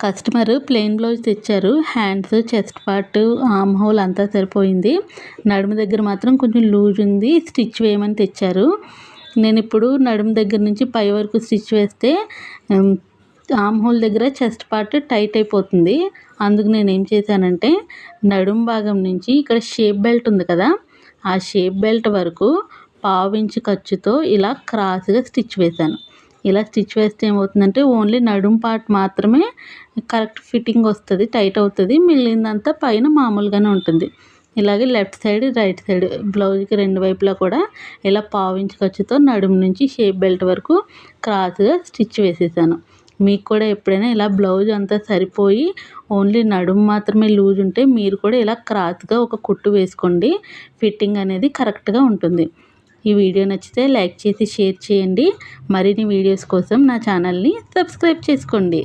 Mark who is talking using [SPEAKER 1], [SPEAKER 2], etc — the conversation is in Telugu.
[SPEAKER 1] కస్టమర్ ప్లెయిన్ బ్లౌజ్ తెచ్చారు. Hands, chest part, arm whole అంతా సరిపోయింది. నడుము దగ్గర మాత్రం కొంచెం లూజ్ ఉంది, స్టిచ్ వేయమని తెచ్చారు. నేను ఇప్పుడు నడుము దగ్గర నుంచి పై వరకు స్టిచ్ వేస్తే ఆర్మ్ హోల్ దగ్గర చెస్ట్ పార్ట్ టైట్ అయిపోతుంది. అందుకు నేను ఏం చేశానంటే నడుము భాగం నుంచి ఇక్కడ షేప్ బెల్ట్ ఉంది కదా, ఆ షేప్ బెల్ట్ వరకు 1/2 ఇంచు ఖర్చుతో ఇలా క్రాస్గా స్టిచ్ వేశాను. ఇలా స్టిచ్ వేస్తే ఏమవుతుందంటే ఓన్లీ నడుము పార్ట్ మాత్రమే కరెక్ట్ ఫిట్టింగ్ వస్తుంది, టైట్ అవుతుంది. మిగిలిందంతా పైన మామూలుగానే ఉంటుంది. ఇలాగే లెఫ్ట్ సైడ్, రైట్ సైడ్ బ్లౌజ్కి రెండు వైపులా కూడా ఇలా 1/2 ఇంచు ఖర్చుతో నడుము నుంచి షేప్ బెల్ట్ వరకు క్రాస్గా స్టిచ్ వేసేసాను. మీకు కూడా ఎప్పుడైనా ఇలా బ్లౌజ్ అంతా సరిపోయి ఓన్లీ నడుము మాత్రమే లూజ్ ఉంటే మీరు కూడా ఇలా క్రాస్గా ఒక కుట్టు వేసుకోండి. ఫిట్టింగ్ అనేది కరెక్ట్గా ఉంటుంది. ఈ వీడియో నచ్చితే లైక్ చేసి షేర్ చేయండి. మరిన్ని వీడియోస్ కోసం నా ఛానల్ని సబ్స్క్రైబ్ చేసుకోండి.